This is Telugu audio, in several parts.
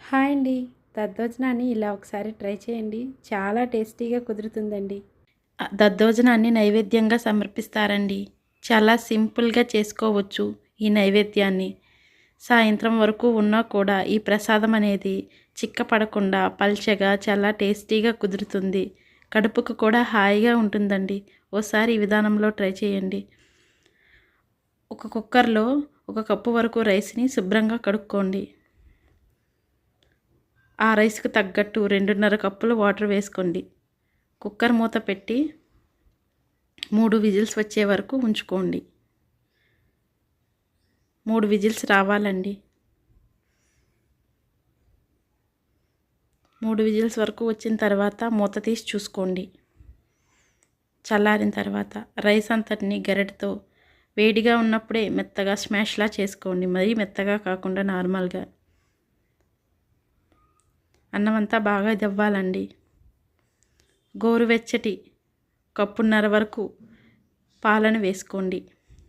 హాయ్ అండి. దద్దోజనాన్ని ఇలా ఒకసారి ట్రై చేయండి. చాలా టేస్టీగా కుదురుతుందండి. దద్దోజనాన్ని నైవేద్యంగా సమర్పిస్తారండి. చాలా సింపుల్‌గా చేసుకోవచ్చు ఈ నైవేద్యాన్ని. సాయంత్రం వరకు ఉన్నా కూడా ఈ ప్రసాదం అనేది చిక్కపడకుండా పల్చగా చాలా టేస్టీగా కుదురుతుంది. కడుపుకు కూడా హాయిగా ఉంటుందండి. ఓసారి ఈ విధానంలో ట్రై చేయండి. ఒక కుక్కర్‌లో 1 కప్పు వరకు రైస్‌ని శుభ్రంగా కడుక్కోండి. ఆ రైస్‌కి తగ్గట్టు 2.5 కప్పులు వాటర్ వేసుకోండి. కుక్కర్ మూత పెట్టి 3 విజిల్స్ వచ్చే వరకు ఉంచుకోండి. 3 విజిల్స్ రావాలండి. 3 విజిల్స్ వరకు వచ్చిన తర్వాత మూత తీసి చూసుకోండి. చల్లారిన తర్వాత రైస్ అంతటిని గరిటెతో వేడిగా ఉన్నప్పుడే మెత్తగా స్మాష్‌లా చేసుకోండి. మరీ మెత్తగా కాకుండా నార్మల్‌గా. అన్నం అంతా బాగా ఇదవ్వాలండి. గోరువెచ్చటి కప్పున్నర వరకు పాలను వేసుకోండి.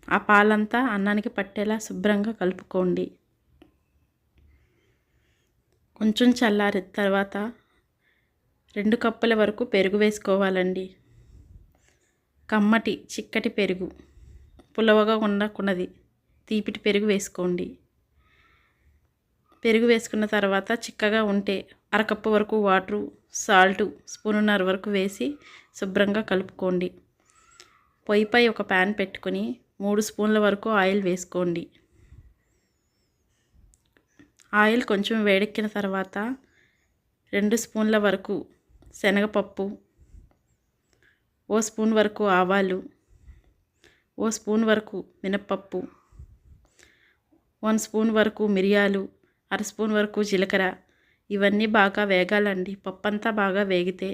ఆ పాలంతా అన్నానికి పట్టేలా శుభ్రంగా కలుపుకోండి. కొంచెం చల్లారిన తర్వాత 2 కప్పుల వరకు పెరుగు వేసుకోవాలండి. కమ్మటి చిక్కటి పెరుగు, పులవగా ఉండకున్నది తీపిటి పెరుగు వేసుకోండి. పెరుగు వేసుకున్న తర్వాత చిక్కగా ఉంటే అరకప్పు వరకు వాటరు, సాల్టు స్పూనున్నర వరకు వేసి శుభ్రంగా కలుపుకోండి. పొయ్యిపై ఒక ప్యాన్ పెట్టుకొని 3 స్పూన్ల వరకు ఆయిల్ వేసుకోండి. ఆయిల్ కొంచెం వేడెక్కిన తర్వాత 2 స్పూన్ల వరకు శనగపప్పు, 1 స్పూన్ వరకు ఆవాలు, 1 స్పూన్ వరకు మినప్పప్పు, 1 స్పూన్ వరకు మిరియాలు, 1/2 స్పూన్ వరకు జీలకర్ర ఇవన్నీ బాగా వేగాలండి. పప్పంతా బాగా వేగితే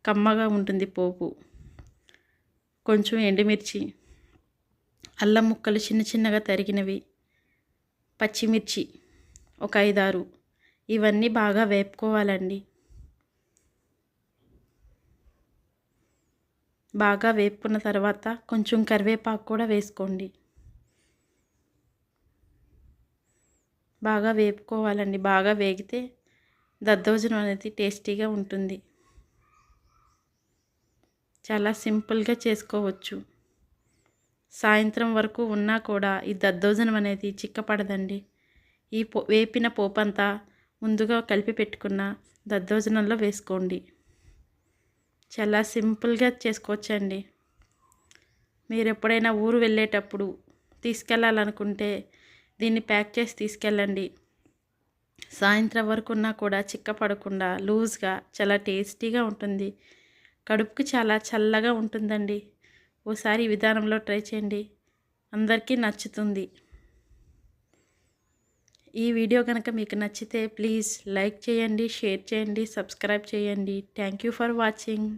కమ్మగా ఉంటుంది పోపు. కొంచెం ఎండుమిర్చి, అల్లం ముక్కలు చిన్న చిన్నగా తరిగినవి, పచ్చిమిర్చి ఒక 5, 6 ఇవన్నీ బాగా వేపుకోవాలండి. బాగా వేపుకున్న తర్వాత కొంచెం కరివేపాకు కూడా వేసుకోండి. బాగా వేపుకోవాలండి. బాగా వేగితే దద్దోజనం అనేది టేస్టీగా ఉంటుంది. చాలా సింపుల్గా చేసుకోవచ్చు. సాయంత్రం వరకు ఉన్నా కూడా ఈ దద్దోజనం అనేది చిక్కపడదండి. ఈ వేపిన పోపంతా ముందుగా కలిపి పెట్టుకున్న దద్దోజనంలో వేసుకోండి. చాలా సింపుల్గా చేసుకోవచ్చండి. మీరు ఎప్పుడైనా ఊరు వెళ్ళేటప్పుడు తీసుకెళ్ళాలనుకుంటే దీన్ని ప్యాక్ చేసి తీసుకెళ్ళండి. సాయంత్రం వరకు ఉన్నా కూడా చిక్కపడకుండా లూజ్గా చాలా టేస్టీగా ఉంటుంది. కడుపుకి చాలా చల్లగా ఉంటుందండి. ఓసారి ఈ విధానంలో ట్రై చేయండి. అందరికీ నచ్చుతుంది. ఈ వీడియో కనుక మీకు నచ్చితే ప్లీజ్ లైక్ చేయండి, షేర్ చేయండి, సబ్స్క్రైబ్ చేయండి. Thank you for watching.